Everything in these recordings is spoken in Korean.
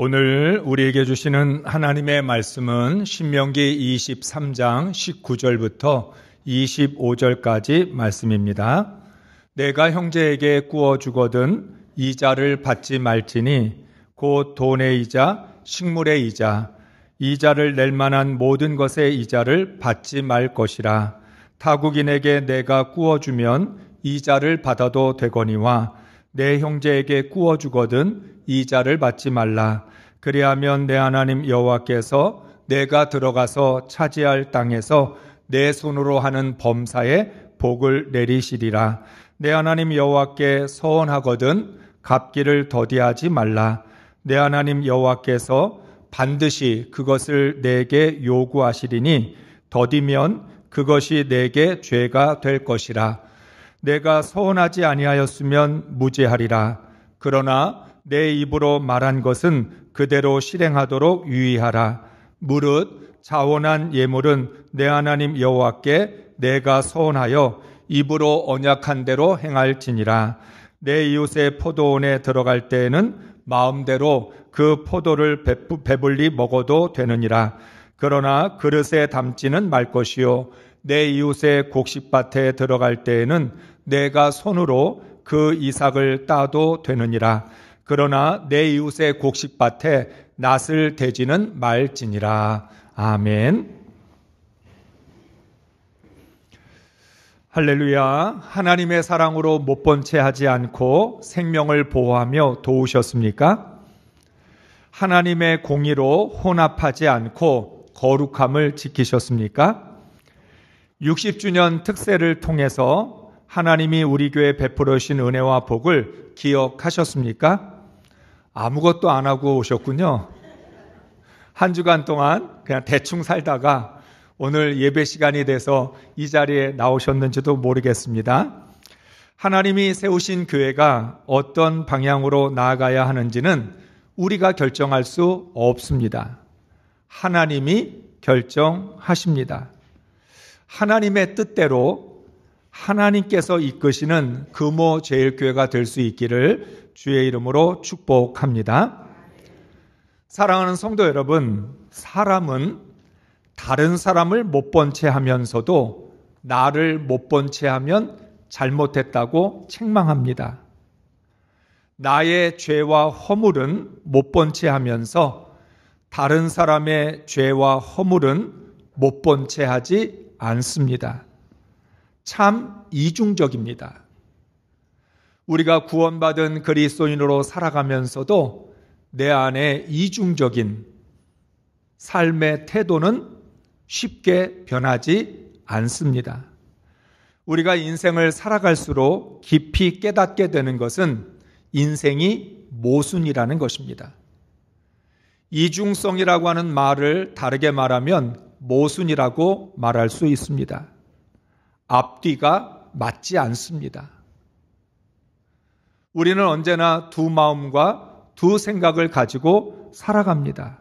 오늘 우리에게 주시는 하나님의 말씀은 신명기 23장 19절부터 25절까지 말씀입니다. 내가 형제에게 구워주거든 이자를 받지 말지니 곧 돈의 이자, 식물의 이자, 이자를 낼 만한 모든 것의 이자를 받지 말 것이라. 타국인에게 내가 구워주면 이자를 받아도 되거니와 내 형제에게 구워주거든 이자를 받지 말라. 그리하면 내 하나님 여호와께서 내가 들어가서 차지할 땅에서 내 손으로 하는 범사에 복을 내리시리라. 내 하나님 여호와께 서원하거든 갚기를 더디하지 말라. 내 하나님 여호와께서 반드시 그것을 내게 요구하시리니 더디면 그것이 내게 죄가 될 것이라. 내가 서원하지 아니하였으면 무죄하리라. 그러나 내 입으로 말한 것은 그대로 실행하도록 유의하라. 무릇 자원한 예물은 내 하나님 여호와께 내가 서원하여 입으로 언약한 대로 행할지니라. 내 이웃의 포도원에 들어갈 때에는 마음대로 그 포도를 배불리 먹어도 되느니라. 그러나 그릇에 담지는 말 것이요 내 이웃의 곡식밭에 들어갈 때에는 내가 손으로 그 이삭을 따도 되느니라. 그러나 내 이웃의 곡식밭에 낫을 대지는 말지니라. 아멘. 할렐루야. 하나님의 사랑으로 못 본 채 하지 않고 생명을 보호하며 도우셨습니까? 하나님의 공의로 혼합하지 않고 거룩함을 지키셨습니까? 60주년 특세를 통해서 하나님이 우리 교회에 베풀어 주신 은혜와 복을 기억하셨습니까? 아무것도 안 하고 오셨군요. 한 주간 동안 그냥 대충 살다가 오늘 예배 시간이 돼서 이 자리에 나오셨는지도 모르겠습니다. 하나님이 세우신 교회가 어떤 방향으로 나아가야 하는지는 우리가 결정할 수 없습니다. 하나님이 결정하십니다. 하나님의 뜻대로 하나님께서 이끄시는 금호제일교회가 될 수 있기를 주의 이름으로 축복합니다. 사랑하는 성도 여러분, 사람은 다른 사람을 못 본 채 하면서도 나를 못 본 채 하면 잘못했다고 책망합니다. 나의 죄와 허물은 못 본 채 하면서 다른 사람의 죄와 허물은 못 본 채 하지 않습니다. 참 이중적입니다. 우리가 구원받은 그리스도인으로 살아가면서도 내 안에 이중적인 삶의 태도는 쉽게 변하지 않습니다. 우리가 인생을 살아갈수록 깊이 깨닫게 되는 것은 인생이 모순이라는 것입니다. 이중성이라고 하는 말을 다르게 말하면 모순이라고 말할 수 있습니다. 앞뒤가 맞지 않습니다. 우리는 언제나 두 마음과 두 생각을 가지고 살아갑니다.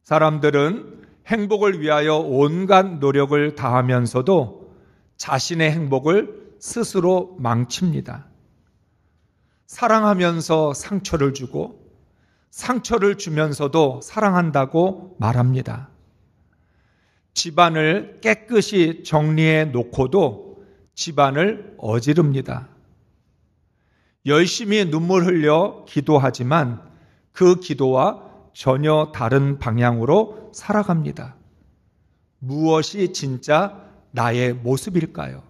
사람들은 행복을 위하여 온갖 노력을 다하면서도 자신의 행복을 스스로 망칩니다. 사랑하면서 상처를 주고 상처를 주면서도 사랑한다고 말합니다. 집안을 깨끗이 정리해 놓고도 집안을 어지릅니다. 열심히 눈물 흘려 기도하지만 그 기도와 전혀 다른 방향으로 살아갑니다. 무엇이 진짜 나의 모습일까요?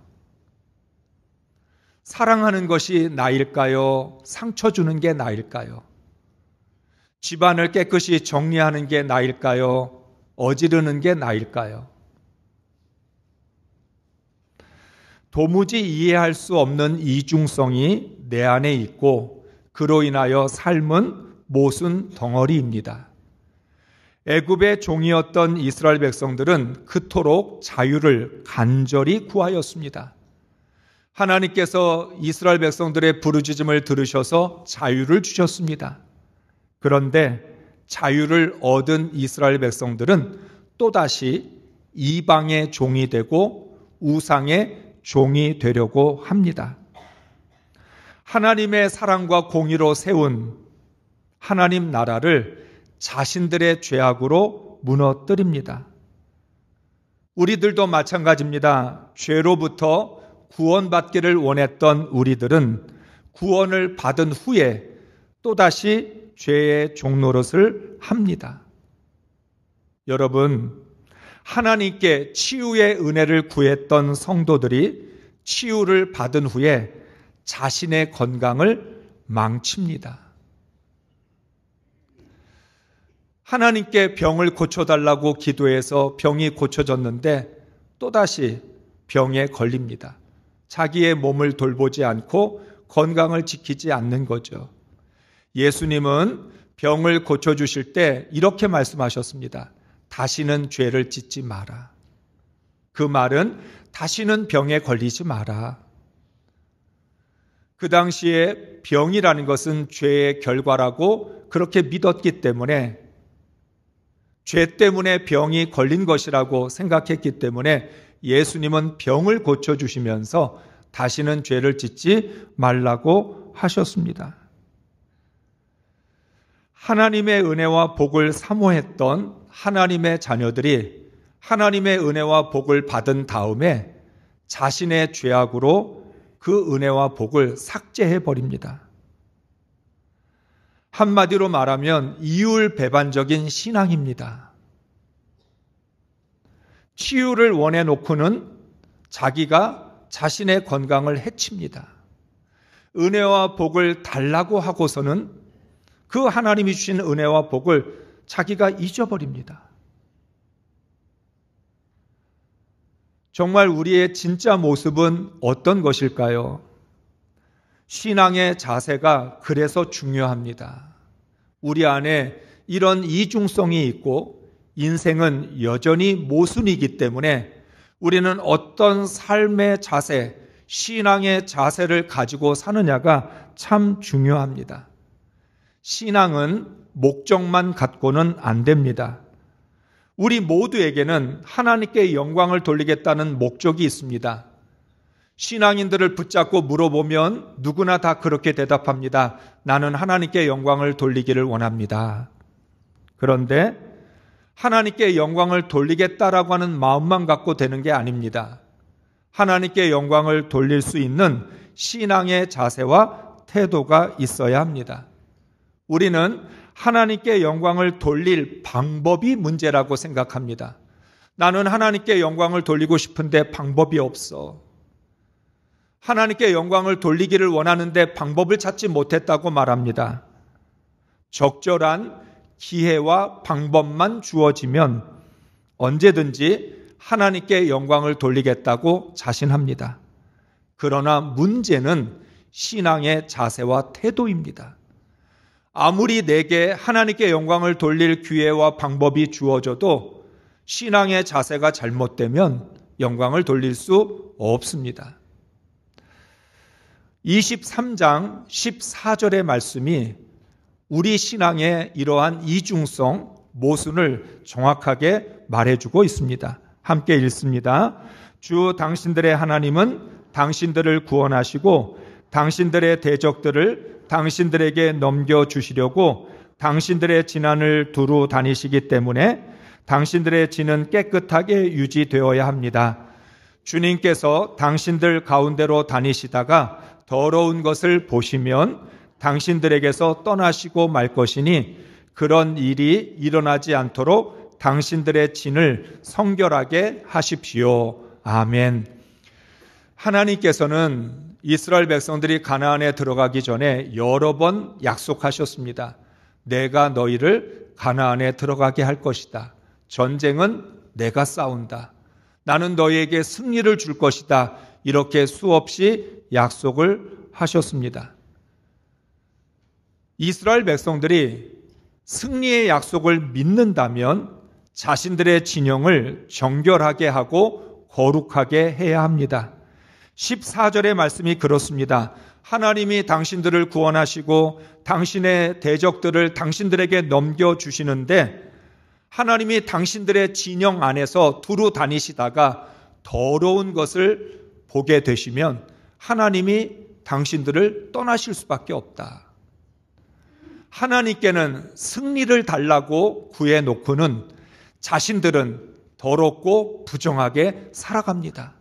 사랑하는 것이 나일까요? 상처 주는 게 나일까요? 집안을 깨끗이 정리하는 게 나일까요? 어지르는 게 나일까요? 도무지 이해할 수 없는 이중성이 내 안에 있고 그로 인하여 삶은 모순 덩어리입니다. 애굽의 종이었던 이스라엘 백성들은 그토록 자유를 간절히 구하였습니다. 하나님께서 이스라엘 백성들의 부르짖음을 들으셔서 자유를 주셨습니다. 그런데 자유를 얻은 이스라엘 백성들은 또다시 이방의 종이 되고 우상의 종이 되려고 합니다. 하나님의 사랑과 공의로 세운 하나님 나라를 자신들의 죄악으로 무너뜨립니다. 우리들도 마찬가지입니다. 죄로부터 구원받기를 원했던 우리들은 구원을 받은 후에 또다시 죄의 종노릇을 합니다. 여러분, 하나님께 치유의 은혜를 구했던 성도들이 치유를 받은 후에 자신의 건강을 망칩니다. 하나님께 병을 고쳐달라고 기도해서 병이 고쳐졌는데 또다시 병에 걸립니다. 자기의 몸을 돌보지 않고 건강을 지키지 않는 거죠. 예수님은 병을 고쳐주실 때 이렇게 말씀하셨습니다. 다시는 죄를 짓지 마라. 그 말은 다시는 병에 걸리지 마라. 그 당시에 병이라는 것은 죄의 결과라고 그렇게 믿었기 때문에 죄 때문에 병이 걸린 것이라고 생각했기 때문에 예수님은 병을 고쳐주시면서 다시는 죄를 짓지 말라고 하셨습니다. 하나님의 은혜와 복을 사모했던 하나님의 자녀들이 하나님의 은혜와 복을 받은 다음에 자신의 죄악으로 그 은혜와 복을 삭제해 버립니다. 한마디로 말하면 이율배반적인 신앙입니다. 치유를 원해 놓고는 자기가 자신의 건강을 해칩니다. 은혜와 복을 달라고 하고서는 그 하나님이 주신 은혜와 복을 자기가 잊어버립니다. 정말 우리의 진짜 모습은 어떤 것일까요? 신앙의 자세가 그래서 중요합니다. 우리 안에 이런 이중성이 있고 인생은 여전히 모순이기 때문에 우리는 어떤 삶의 자세, 신앙의 자세를 가지고 사느냐가 참 중요합니다. 신앙은 목적만 갖고는 안 됩니다. 우리 모두에게는 하나님께 영광을 돌리겠다는 목적이 있습니다. 신앙인들을 붙잡고 물어보면 누구나 다 그렇게 대답합니다. 나는 하나님께 영광을 돌리기를 원합니다. 그런데 하나님께 영광을 돌리겠다라고 하는 마음만 갖고 되는 게 아닙니다. 하나님께 영광을 돌릴 수 있는 신앙의 자세와 태도가 있어야 합니다. 우리는 하나님께 영광을 돌릴 방법이 문제라고 생각합니다. 나는 하나님께 영광을 돌리고 싶은데 방법이 없어. 하나님께 영광을 돌리기를 원하는데 방법을 찾지 못했다고 말합니다. 적절한 기회와 방법만 주어지면 언제든지 하나님께 영광을 돌리겠다고 자신합니다. 그러나 문제는 신앙의 자세와 태도입니다. 아무리 내게 하나님께 영광을 돌릴 기회와 방법이 주어져도 신앙의 자세가 잘못되면 영광을 돌릴 수 없습니다. 23장 14절의 말씀이 우리 신앙의 이러한 이중성, 모순을 정확하게 말해주고 있습니다. 함께 읽습니다. 주 당신들의 하나님은 당신들을 구원하시고 당신들의 대적들을 당신들에게 넘겨주시려고 당신들의 진안을 두루 다니시기 때문에 당신들의 진은 깨끗하게 유지되어야 합니다. 주님께서 당신들 가운데로 다니시다가 더러운 것을 보시면 당신들에게서 떠나시고 말 것이니 그런 일이 일어나지 않도록 당신들의 진을 성결하게 하십시오. 아멘. 하나님께서는 이스라엘 백성들이 가나안에 들어가기 전에 여러 번 약속하셨습니다. 내가 너희를 가나안에 들어가게 할 것이다. 전쟁은 내가 싸운다. 나는 너희에게 승리를 줄 것이다. 이렇게 수없이 약속을 하셨습니다. 이스라엘 백성들이 승리의 약속을 믿는다면 자신들의 진영을 정결하게 하고 거룩하게 해야 합니다. 14절의 말씀이 그렇습니다. 하나님이 당신들을 구원하시고 당신의 대적들을 당신들에게 넘겨주시는데 하나님이 당신들의 진영 안에서 두루 다니시다가 더러운 것을 보게 되시면 하나님이 당신들을 떠나실 수밖에 없다. 하나님께는 승리를 달라고 구해놓고는 자신들은 더럽고 부정하게 살아갑니다.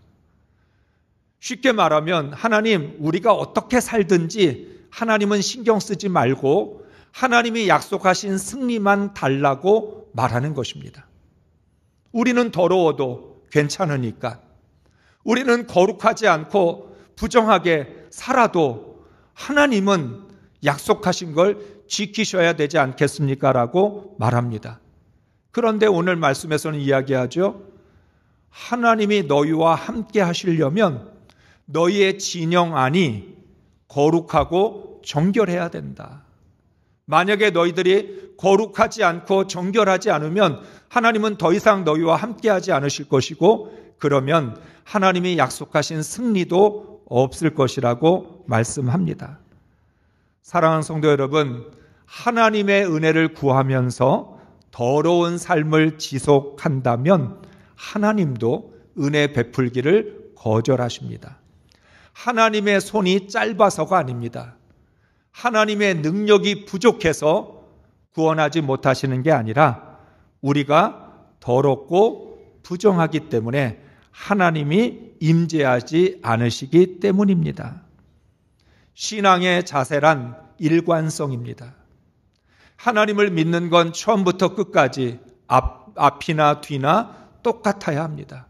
쉽게 말하면 하나님, 우리가 어떻게 살든지 하나님은 신경 쓰지 말고 하나님이 약속하신 승리만 달라고 말하는 것입니다. 우리는 더러워도 괜찮으니까, 우리는 거룩하지 않고 부정하게 살아도 하나님은 약속하신 걸 지키셔야 되지 않겠습니까? 라고 말합니다. 그런데 오늘 말씀에서는 이야기하죠. 하나님이 너희와 함께 하시려면 너희의 진영 안이 거룩하고 정결해야 된다. 만약에 너희들이 거룩하지 않고 정결하지 않으면 하나님은 더 이상 너희와 함께 하지 않으실 것이고, 그러면 하나님이 약속하신 승리도 없을 것이라고 말씀합니다. 사랑하는 성도 여러분, 하나님의 은혜를 구하면서 더러운 삶을 지속한다면 하나님도 은혜 베풀기를 거절하십니다. 하나님의 손이 짧아서가 아닙니다. 하나님의 능력이 부족해서 구원하지 못하시는 게 아니라 우리가 더럽고 부정하기 때문에 하나님이 임재하지 않으시기 때문입니다. 신앙의 자세란 일관성입니다. 하나님을 믿는 건 처음부터 끝까지 앞이나 뒤나 똑같아야 합니다.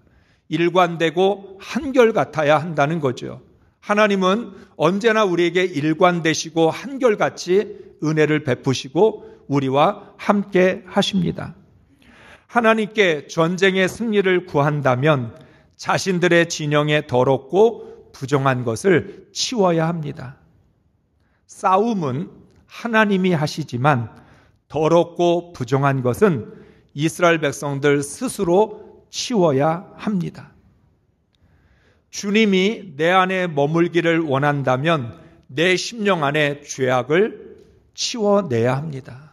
일관되고 한결같아야 한다는 거죠. 하나님은 언제나 우리에게 일관되시고 한결같이 은혜를 베푸시고 우리와 함께 하십니다. 하나님께 전쟁의 승리를 구한다면 자신들의 진영에 더럽고 부정한 것을 치워야 합니다. 싸움은 하나님이 하시지만 더럽고 부정한 것은 이스라엘 백성들 스스로 치워야 합니다. 주님이 내 안에 머물기를 원한다면 내 심령 안에 죄악을 치워내야 합니다.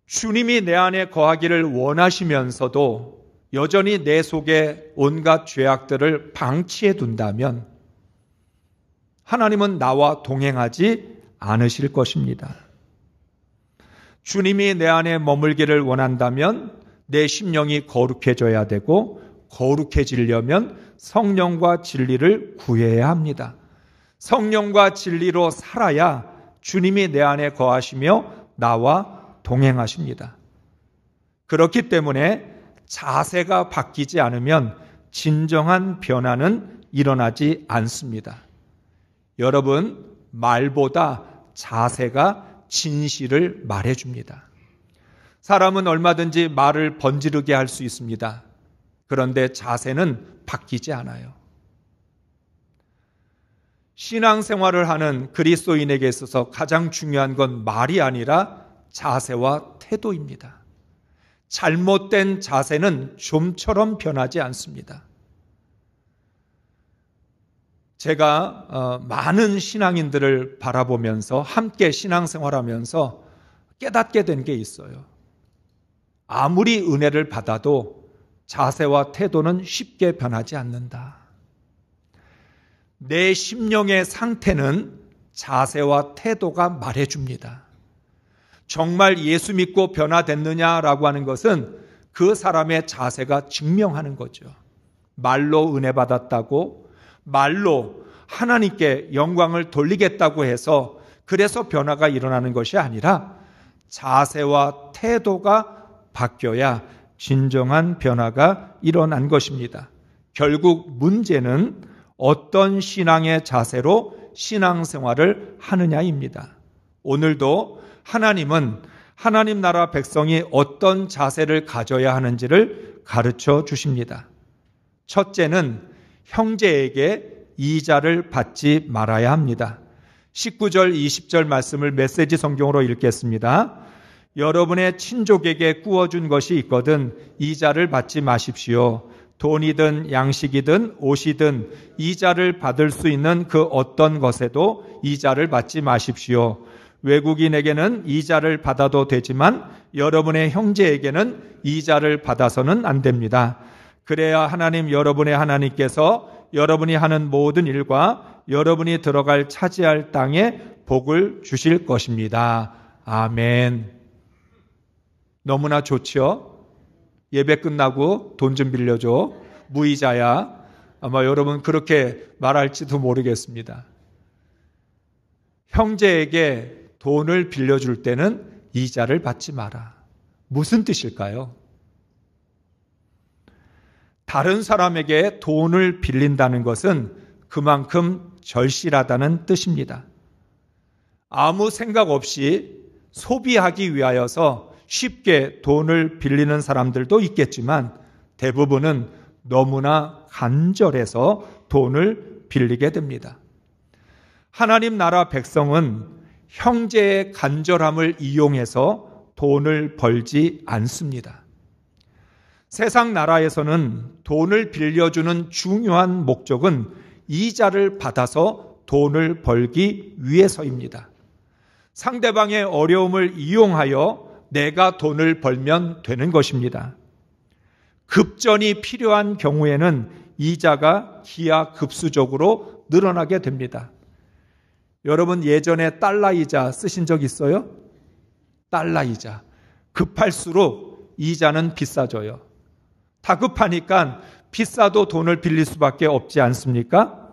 주님이 내 안에 거하기를 원하시면서도 여전히 내 속에 온갖 죄악들을 방치해 둔다면 하나님은 나와 동행하지 않으실 것입니다. 주님이 내 안에 머물기를 원한다면 내 심령이 거룩해져야 되고, 거룩해지려면 성령과 진리를 구해야 합니다. 성령과 진리로 살아야 주님이 내 안에 거하시며 나와 동행하십니다. 그렇기 때문에 자세가 바뀌지 않으면 진정한 변화는 일어나지 않습니다. 여러분, 말보다 자세가 진실을 말해줍니다. 사람은 얼마든지 말을 번지르게 할 수 있습니다. 그런데 자세는 바뀌지 않아요. 신앙생활을 하는 그리스도인에게 있어서 가장 중요한 건 말이 아니라 자세와 태도입니다. 잘못된 자세는 좀처럼 변하지 않습니다. 제가 많은 신앙인들을 바라보면서 함께 신앙생활하면서 깨닫게 된 게 있어요. 아무리 은혜를 받아도 자세와 태도는 쉽게 변하지 않는다. 내 심령의 상태는 자세와 태도가 말해줍니다. 정말 예수 믿고 변화됐느냐라고 하는 것은 그 사람의 자세가 증명하는 거죠. 말로 은혜 받았다고, 말로 하나님께 영광을 돌리겠다고 해서 그래서 변화가 일어나는 것이 아니라 자세와 태도가 바뀌어야 진정한 변화가 일어난 것입니다. 결국 문제는 어떤 신앙의 자세로 신앙생활을 하느냐입니다. 오늘도 하나님은 하나님 나라 백성이 어떤 자세를 가져야 하는지를 가르쳐 주십니다. 첫째는 형제에게 이자를 받지 말아야 합니다. 19절, 20절 말씀을 메시지 성경으로 읽겠습니다. 여러분의 친족에게 구워준 것이 있거든 이자를 받지 마십시오. 돈이든 양식이든 옷이든 이자를 받을 수 있는 그 어떤 것에도 이자를 받지 마십시오. 외국인에게는 이자를 받아도 되지만 여러분의 형제에게는 이자를 받아서는 안 됩니다. 그래야 하나님, 여러분의 하나님께서 여러분이 하는 모든 일과 여러분이 들어갈 차지할 땅에 복을 주실 것입니다. 아멘. 너무나 좋죠? 예배 끝나고 돈 좀 빌려줘. 무이자야. 아마 여러분 그렇게 말할지도 모르겠습니다. 형제에게 돈을 빌려줄 때는 이자를 받지 마라. 무슨 뜻일까요? 다른 사람에게 돈을 빌린다는 것은 그만큼 절실하다는 뜻입니다. 아무 생각 없이 소비하기 위하여서 쉽게 돈을 빌리는 사람들도 있겠지만 대부분은 너무나 간절해서 돈을 빌리게 됩니다. 하나님 나라 백성은 형제의 간절함을 이용해서 돈을 벌지 않습니다. 세상 나라에서는 돈을 빌려주는 중요한 목적은 이자를 받아서 돈을 벌기 위해서입니다. 상대방의 어려움을 이용하여 내가 돈을 벌면 되는 것입니다. 급전이 필요한 경우에는 이자가 기하급수적으로 늘어나게 됩니다. 여러분 예전에 달러 이자 쓰신 적 있어요? 달러 이자. 급할수록 이자는 비싸져요. 다급하니까 비싸도 돈을 빌릴 수밖에 없지 않습니까?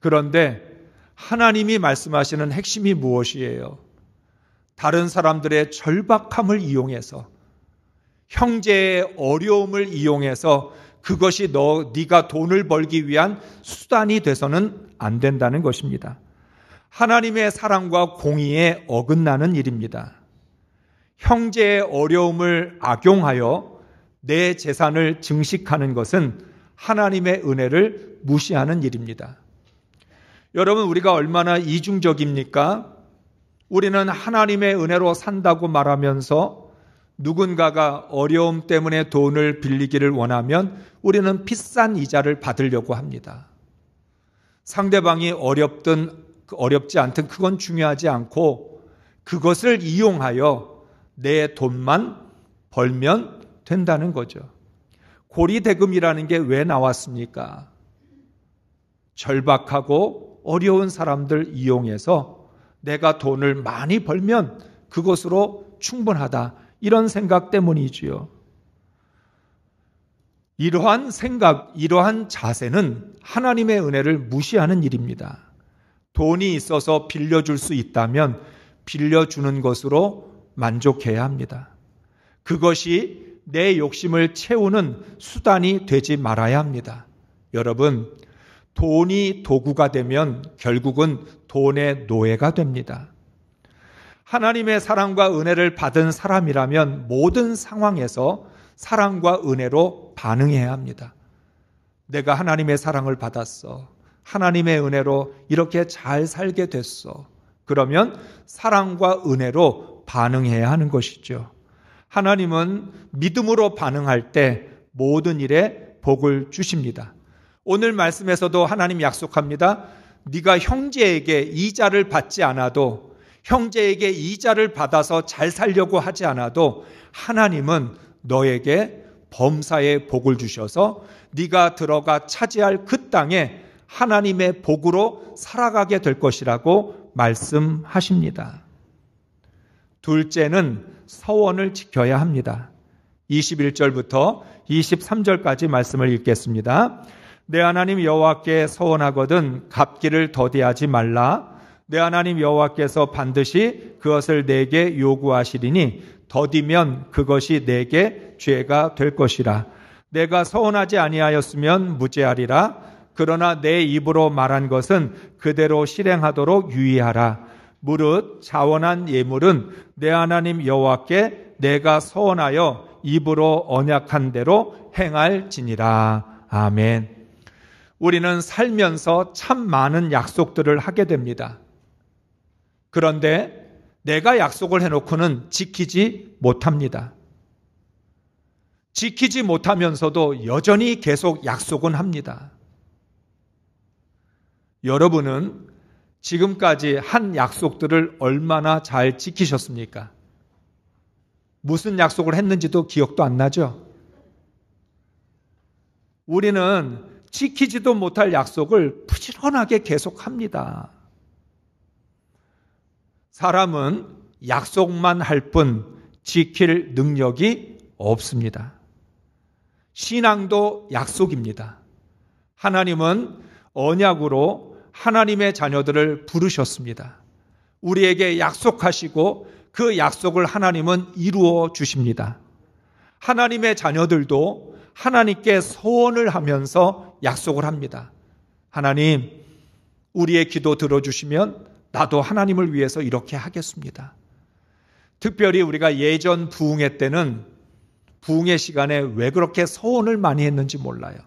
그런데 하나님이 말씀하시는 핵심이 무엇이에요? 다른 사람들의 절박함을 이용해서 형제의 어려움을 이용해서 그것이 네가 돈을 벌기 위한 수단이 돼서는 안 된다는 것입니다. 하나님의 사랑과 공의에 어긋나는 일입니다. 형제의 어려움을 악용하여 내 재산을 증식하는 것은 하나님의 은혜를 무시하는 일입니다. 여러분, 우리가 얼마나 이중적입니까? 우리는 하나님의 은혜로 산다고 말하면서 누군가가 어려움 때문에 돈을 빌리기를 원하면 우리는 비싼 이자를 받으려고 합니다. 상대방이 어렵든 어렵지 않든 그건 중요하지 않고 그것을 이용하여 내 돈만 벌면 된다는 거죠. 고리대금이라는 게 왜 나왔습니까? 절박하고 어려운 사람들 이용해서 내가 돈을 많이 벌면 그것으로 충분하다. 이런 생각 때문이지요. 이러한 생각, 이러한 자세는 하나님의 은혜를 무시하는 일입니다. 돈이 있어서 빌려줄 수 있다면 빌려주는 것으로 만족해야 합니다. 그것이 내 욕심을 채우는 수단이 되지 말아야 합니다. 여러분, 돈이 도구가 되면 결국은 돈의 노예가 됩니다. 하나님의 사랑과 은혜를 받은 사람이라면 모든 상황에서 사랑과 은혜로 반응해야 합니다. 내가 하나님의 사랑을 받았어. 하나님의 은혜로 이렇게 잘 살게 됐어. 그러면 사랑과 은혜로 반응해야 하는 것이죠. 하나님은 믿음으로 반응할 때 모든 일에 복을 주십니다. 오늘 말씀에서도 하나님 약속합니다. 네가 형제에게 이자를 받지 않아도, 형제에게 이자를 받아서 잘 살려고 하지 않아도 하나님은 너에게 범사의 복을 주셔서 네가 들어가 차지할 그 땅에 하나님의 복으로 살아가게 될 것이라고 말씀하십니다. 둘째는 서원을 지켜야 합니다. 21절부터 23절까지 말씀을 읽겠습니다. 내 하나님 여호와께 서원하거든 갚기를 더디하지 말라. 내 하나님 여호와께서 반드시 그것을 내게 요구하시리니 더디면 그것이 내게 죄가 될 것이라. 내가 서원하지 아니하였으면 무죄하리라. 그러나 내 입으로 말한 것은 그대로 실행하도록 유의하라. 무릇 자원한 예물은 내 하나님 여호와께 내가 서원하여 입으로 언약한 대로 행할지니라. 아멘. 우리는 살면서 참 많은 약속들을 하게 됩니다. 그런데 내가 약속을 해놓고는 지키지 못합니다. 지키지 못하면서도 여전히 계속 약속은 합니다. 여러분은 지금까지 한 약속들을 얼마나 잘 지키셨습니까? 무슨 약속을 했는지도 기억도 안 나죠? 우리는 지키지도 못할 약속을 부지런하게 계속합니다. 사람은 약속만 할 뿐 지킬 능력이 없습니다. 신앙도 약속입니다. 하나님은 언약으로 하나님의 자녀들을 부르셨습니다. 우리에게 약속하시고 그 약속을 하나님은 이루어 주십니다. 하나님의 자녀들도 하나님께 소원을 하면서 약속을 합니다. 하나님, 우리의 기도 들어주시면 나도 하나님을 위해서 이렇게 하겠습니다. 특별히 우리가 예전 부흥회 때는 부흥회 시간에 왜 그렇게 소원을 많이 했는지 몰라요.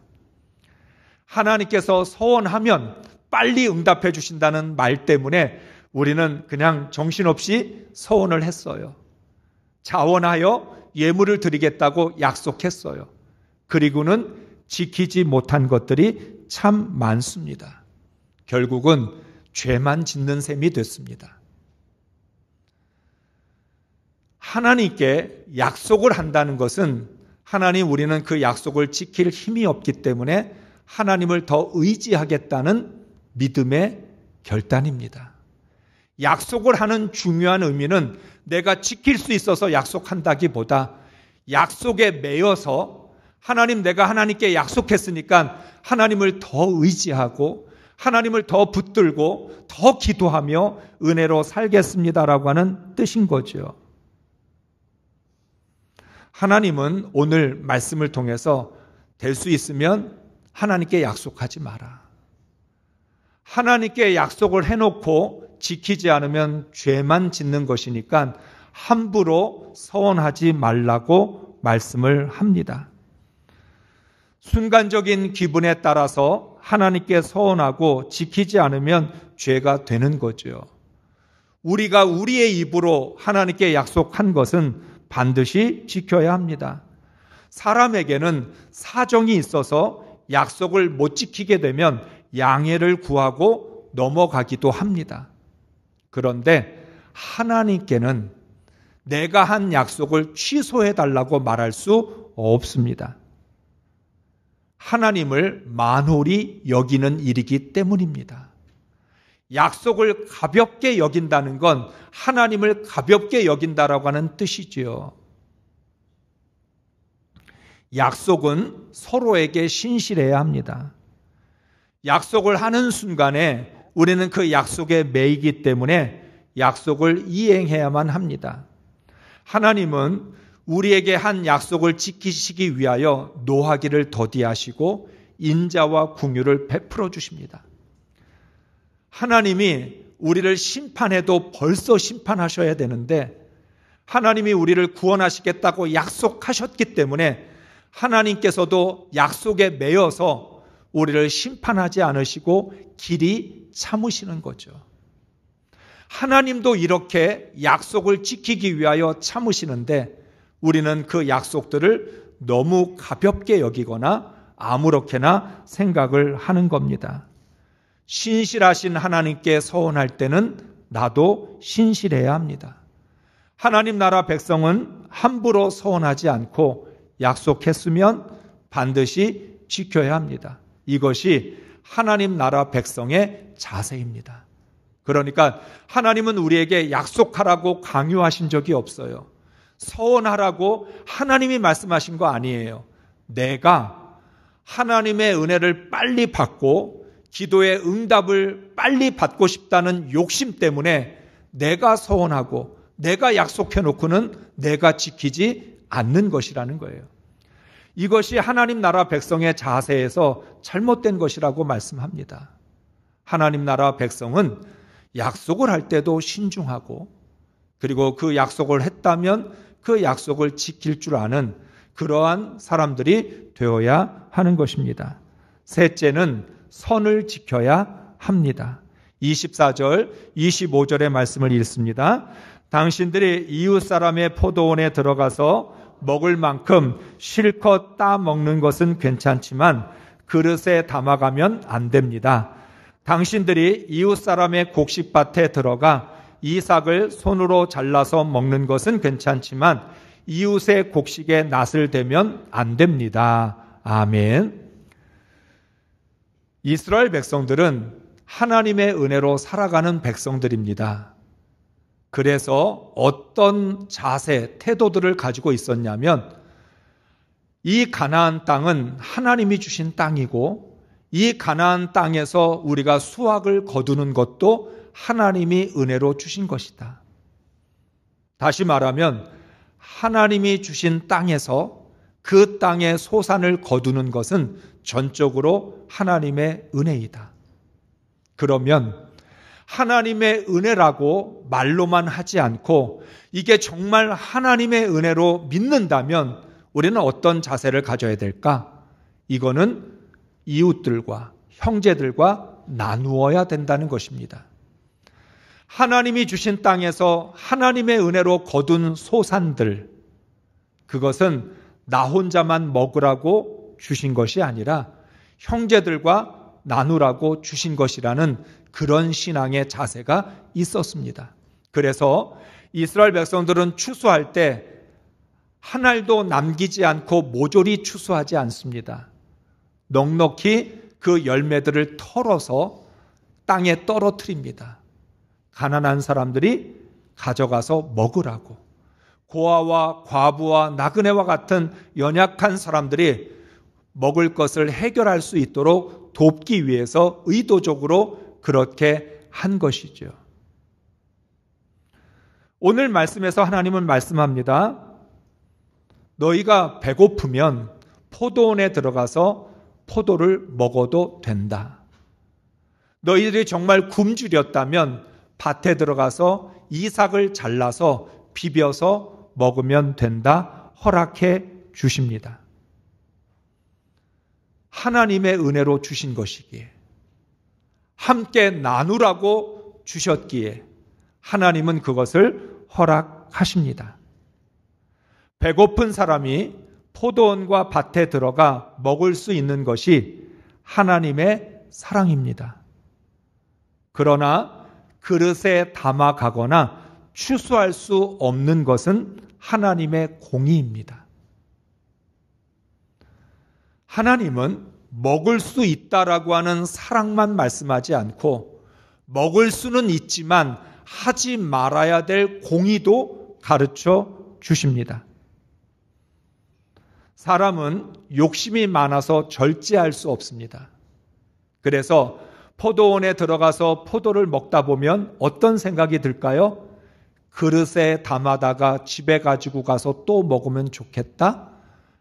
하나님께서 소원하면 빨리 응답해 주신다는 말 때문에 우리는 그냥 정신없이 소원을 했어요. 자원하여 예물을 드리겠다고 약속했어요. 그리고는 지키지 못한 것들이 참 많습니다. 결국은 죄만 짓는 셈이 됐습니다. 하나님께 약속을 한다는 것은 하나님 우리는 그 약속을 지킬 힘이 없기 때문에 하나님을 더 의지하겠다는 믿음의 결단입니다. 약속을 하는 중요한 의미는 내가 지킬 수 있어서 약속한다기보다 약속에 매여서 하나님, 내가 하나님께 약속했으니까 하나님을 더 의지하고 하나님을 더 붙들고 더 기도하며 은혜로 살겠습니다라고 하는 뜻인 거죠. 하나님은 오늘 말씀을 통해서 될 수 있으면 하나님께 약속하지 마라. 하나님께 약속을 해놓고 지키지 않으면 죄만 짓는 것이니까 함부로 서원하지 말라고 말씀을 합니다. 순간적인 기분에 따라서 하나님께 서원하고 지키지 않으면 죄가 되는 거죠. 우리가 우리의 입으로 하나님께 약속한 것은 반드시 지켜야 합니다. 사람에게는 사정이 있어서 약속을 못 지키게 되면 양해를 구하고 넘어가기도 합니다. 그런데 하나님께는 내가 한 약속을 취소해달라고 말할 수 없습니다. 하나님을 만홀히 여기는 일이기 때문입니다. 약속을 가볍게 여긴다는 건 하나님을 가볍게 여긴다라고 하는 뜻이지요. 약속은 서로에게 신실해야 합니다. 약속을 하는 순간에 우리는 그 약속에 매이기 때문에 약속을 이행해야만 합니다. 하나님은 우리에게 한 약속을 지키시기 위하여 노하기를 더디하시고 인자와 긍휼을 베풀어 주십니다. 하나님이 우리를 심판해도 벌써 심판하셔야 되는데 하나님이 우리를 구원하시겠다고 약속하셨기 때문에 하나님께서도 약속에 매여서 우리를 심판하지 않으시고 길이 참으시는 거죠. 하나님도 이렇게 약속을 지키기 위하여 참으시는데 우리는 그 약속들을 너무 가볍게 여기거나 아무렇게나 생각을 하는 겁니다. 신실하신 하나님께 서원할 때는 나도 신실해야 합니다. 하나님 나라 백성은 함부로 서원하지 않고 약속했으면 반드시 지켜야 합니다. 이것이 하나님 나라 백성의 자세입니다. 그러니까 하나님은 우리에게 약속하라고 강요하신 적이 없어요. 서원하라고 하나님이 말씀하신 거 아니에요. 내가 하나님의 은혜를 빨리 받고 기도의 응답을 빨리 받고 싶다는 욕심 때문에 내가 서원하고 내가 약속해놓고는 내가 지키지 않는 것이라는 거예요. 이것이 하나님 나라 백성의 자세에서 잘못된 것이라고 말씀합니다. 하나님 나라 백성은 약속을 할 때도 신중하고 그리고 그 약속을 했다면 그 약속을 지킬 줄 아는 그러한 사람들이 되어야 하는 것입니다. 셋째는 선을 지켜야 합니다. 24절, 25절의 말씀을 읽습니다. 당신들이 이웃 사람의 포도원에 들어가서 먹을 만큼 실컷 따 먹는 것은 괜찮지만 그릇에 담아가면 안 됩니다. 당신들이 이웃 사람의 곡식밭에 들어가 이삭을 손으로 잘라서 먹는 것은 괜찮지만 이웃의 곡식에 낫을 대면 안 됩니다. 아멘. 이스라엘 백성들은 하나님의 은혜로 살아가는 백성들입니다. 그래서 어떤 자세, 태도들을 가지고 있었냐면 이 가나안 땅은 하나님이 주신 땅이고 이 가나안 땅에서 우리가 수확을 거두는 것도 하나님이 은혜로 주신 것이다. 다시 말하면 하나님이 주신 땅에서 그 땅의 소산을 거두는 것은 전적으로 하나님의 은혜이다. 그러면 하나님의 은혜라고 말로만 하지 않고 이게 정말 하나님의 은혜로 믿는다면 우리는 어떤 자세를 가져야 될까? 이거는 이웃들과 형제들과 나누어야 된다는 것입니다. 하나님이 주신 땅에서 하나님의 은혜로 거둔 소산들, 그것은 나 혼자만 먹으라고 주신 것이 아니라 형제들과 나누라고 주신 것이라는 그런 신앙의 자세가 있었습니다. 그래서 이스라엘 백성들은 추수할 때 한 알도 남기지 않고 모조리 추수하지 않습니다. 넉넉히 그 열매들을 털어서 땅에 떨어뜨립니다. 가난한 사람들이 가져가서 먹으라고. 고아와 과부와 나그네와 같은 연약한 사람들이 먹을 것을 해결할 수 있도록 돕기 위해서 의도적으로 그렇게 한 것이죠. 오늘 말씀에서 하나님은 말씀합니다. 너희가 배고프면 포도원에 들어가서 포도를 먹어도 된다. 너희들이 정말 굶주렸다면 밭에 들어가서 이삭을 잘라서 비벼서 먹으면 된다. 허락해 주십니다. 하나님의 은혜로 주신 것이기에 함께 나누라고 주셨기에 하나님은 그것을 허락하십니다. 배고픈 사람이 포도원과 밭에 들어가 먹을 수 있는 것이 하나님의 사랑입니다. 그러나 그릇에 담아 가거나 추수할 수 없는 것은 하나님의 공의입니다. 하나님은 먹을 수 있다라고 하는 사랑만 말씀하지 않고 먹을 수는 있지만 하지 말아야 될 공의도 가르쳐 주십니다. 사람은 욕심이 많아서 절제할 수 없습니다. 그래서 포도원에 들어가서 포도를 먹다 보면 어떤 생각이 들까요? 그릇에 담아다가 집에 가지고 가서 또 먹으면 좋겠다?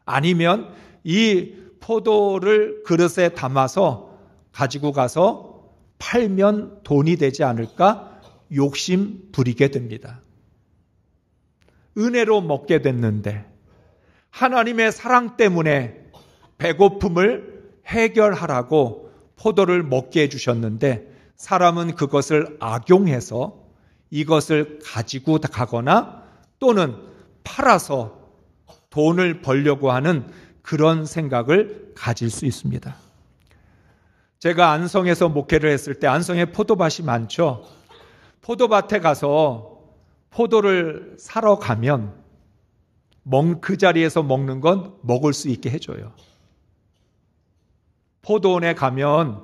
아니면 이 포도를 그릇에 담아서 가지고 가서 팔면 돈이 되지 않을까? 욕심 부리게 됩니다. 은혜로 먹게 됐는데 하나님의 사랑 때문에 배고픔을 해결하라고 포도를 먹게 해주셨는데 사람은 그것을 악용해서 이것을 가지고 가거나 또는 팔아서 돈을 벌려고 하는 그런 생각을 가질 수 있습니다. 제가 안성에서 목회를 했을 때 안성에 포도밭이 많죠. 포도밭에 가서 포도를 사러 가면 그 자리에서 먹는 건 먹을 수 있게 해줘요. 포도원에 가면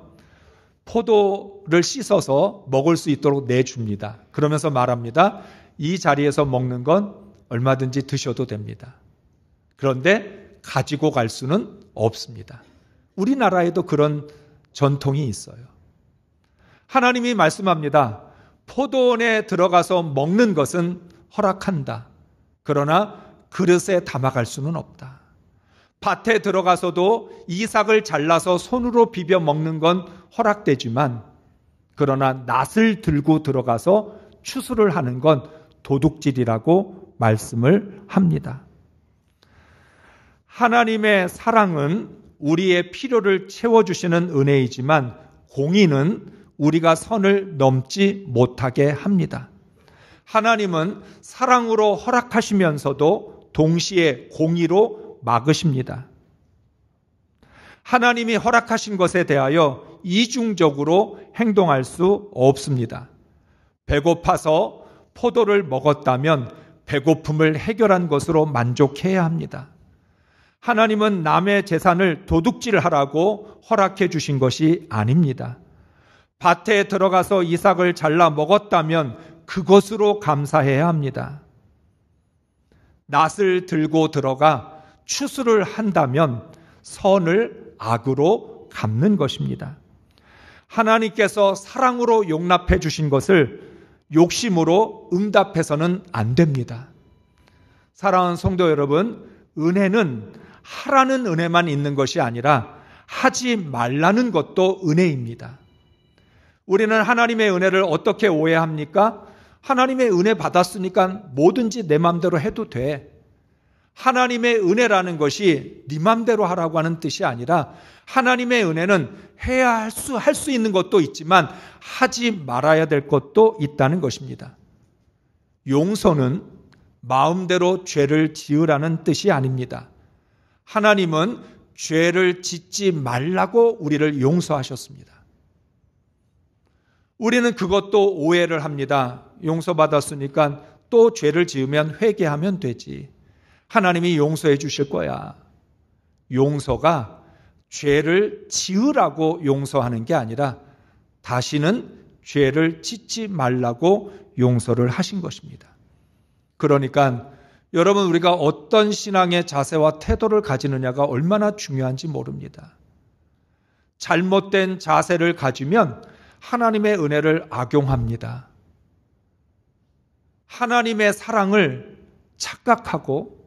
포도를 씻어서 먹을 수 있도록 내줍니다. 그러면서 말합니다. 이 자리에서 먹는 건 얼마든지 드셔도 됩니다. 그런데 가지고 갈 수는 없습니다. 우리나라에도 그런 전통이 있어요. 하나님이 말씀합니다. 포도원에 들어가서 먹는 것은 허락한다. 그러나 그릇에 담아갈 수는 없다. 밭에 들어가서도 이삭을 잘라서 손으로 비벼 먹는 건 허락되지만 그러나 낫을 들고 들어가서 추수를 하는 건 도둑질이라고 말씀을 합니다. 하나님의 사랑은 우리의 필요를 채워주시는 은혜이지만 공의는 우리가 선을 넘지 못하게 합니다. 하나님은 사랑으로 허락하시면서도 동시에 공의로 막으십니다. 하나님이 허락하신 것에 대하여 이중적으로 행동할 수 없습니다. 배고파서 포도를 먹었다면 배고픔을 해결한 것으로 만족해야 합니다. 하나님은 남의 재산을 도둑질하라고 허락해 주신 것이 아닙니다. 밭에 들어가서 이삭을 잘라 먹었다면 그것으로 감사해야 합니다. 낫을 들고 들어가 추수를 한다면 선을 악으로 갚는 것입니다. 하나님께서 사랑으로 용납해 주신 것을 욕심으로 응답해서는 안 됩니다. 사랑하는 성도 여러분, 은혜는 하라는 은혜만 있는 것이 아니라 하지 말라는 것도 은혜입니다. 우리는 하나님의 은혜를 어떻게 오해합니까? 하나님의 은혜 받았으니까 뭐든지 내 마음대로 해도 돼. 하나님의 은혜라는 것이 네 마음대로 하라고 하는 뜻이 아니라 하나님의 은혜는 해야 할 수 있는 것도 있지만 하지 말아야 될 것도 있다는 것입니다. 용서는 마음대로 죄를 지으라는 뜻이 아닙니다. 하나님은 죄를 짓지 말라고 우리를 용서하셨습니다. 우리는 그것도 오해를 합니다. 용서받았으니까 또 죄를 지으면 회개하면 되지. 하나님이 용서해 주실 거야. 용서가 죄를 지으라고 용서하는 게 아니라 다시는 죄를 짓지 말라고 용서를 하신 것입니다. 그러니까 여러분, 우리가 어떤 신앙의 자세와 태도를 가지느냐가 얼마나 중요한지 모릅니다. 잘못된 자세를 가지면 하나님의 은혜를 악용합니다. 하나님의 사랑을 착각하고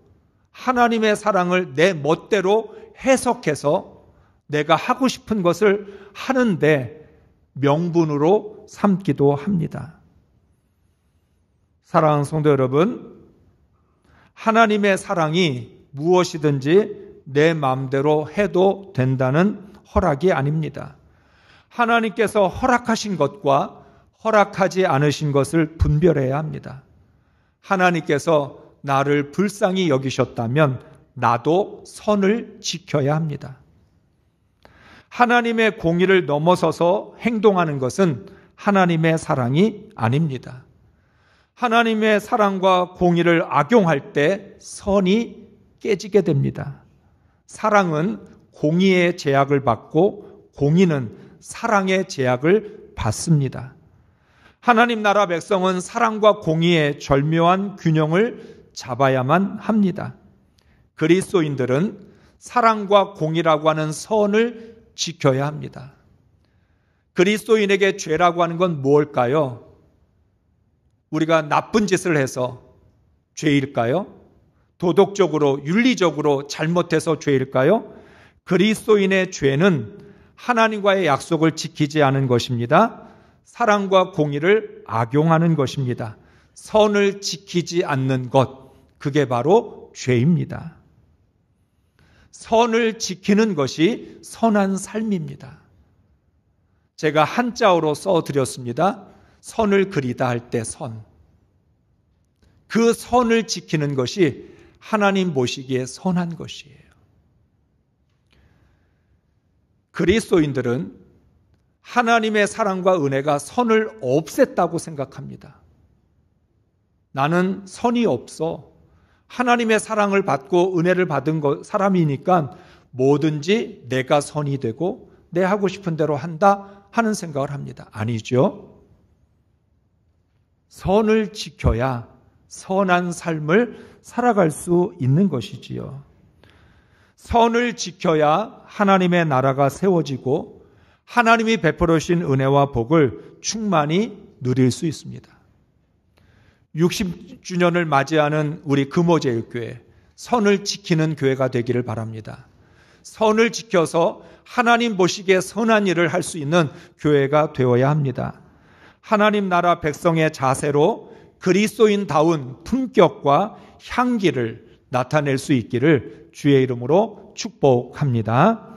하나님의 사랑을 내 멋대로 해석해서 내가 하고 싶은 것을 하는데 명분으로 삼기도 합니다. 사랑하는 성도 여러분, 하나님의 사랑이 무엇이든지 내 마음대로 해도 된다는 허락이 아닙니다. 하나님께서 허락하신 것과 허락하지 않으신 것을 분별해야 합니다. 하나님께서 나를 불쌍히 여기셨다면 나도 선을 지켜야 합니다. 하나님의 공의를 넘어서서 행동하는 것은 하나님의 사랑이 아닙니다. 하나님의 사랑과 공의를 악용할 때 선이 깨지게 됩니다. 사랑은 공의의 제약을 받고 공의는 사랑의 제약을 받습니다. 하나님 나라 백성은 사랑과 공의의 절묘한 균형을 잡아야만 합니다. 그리스도인들은 사랑과 공의라고 하는 선을 지켜야 합니다. 그리스도인에게 죄라고 하는 건 무엇일까요? 우리가 나쁜 짓을 해서 죄일까요? 도덕적으로, 윤리적으로 잘못해서 죄일까요? 그리스도인의 죄는 하나님과의 약속을 지키지 않은 것입니다. 사랑과 공의를 악용하는 것입니다. 선을 지키지 않는 것, 그게 바로 죄입니다. 선을 지키는 것이 선한 삶입니다. 제가 한자어로 써드렸습니다. 선을 그리다 할 때 선. 그 선을 지키는 것이 하나님 보시기에 선한 것이에요. 그리스도인들은 하나님의 사랑과 은혜가 선을 없앴다고 생각합니다. 나는 선이 없어. 하나님의 사랑을 받고 은혜를 받은 사람이니까 뭐든지 내가 선이 되고 내 하고 싶은 대로 한다 하는 생각을 합니다. 아니죠. 선을 지켜야 선한 삶을 살아갈 수 있는 것이지요. 선을 지켜야 하나님의 나라가 세워지고 하나님이 베풀어 주신 은혜와 복을 충만히 누릴 수 있습니다. 60주년을 맞이하는 우리 금호제일교회, 선을 지키는 교회가 되기를 바랍니다. 선을 지켜서 하나님 보시기에 선한 일을 할 수 있는 교회가 되어야 합니다. 하나님 나라 백성의 자세로 그리스도인다운 품격과 향기를 나타낼 수 있기를 주의 이름으로 축복합니다.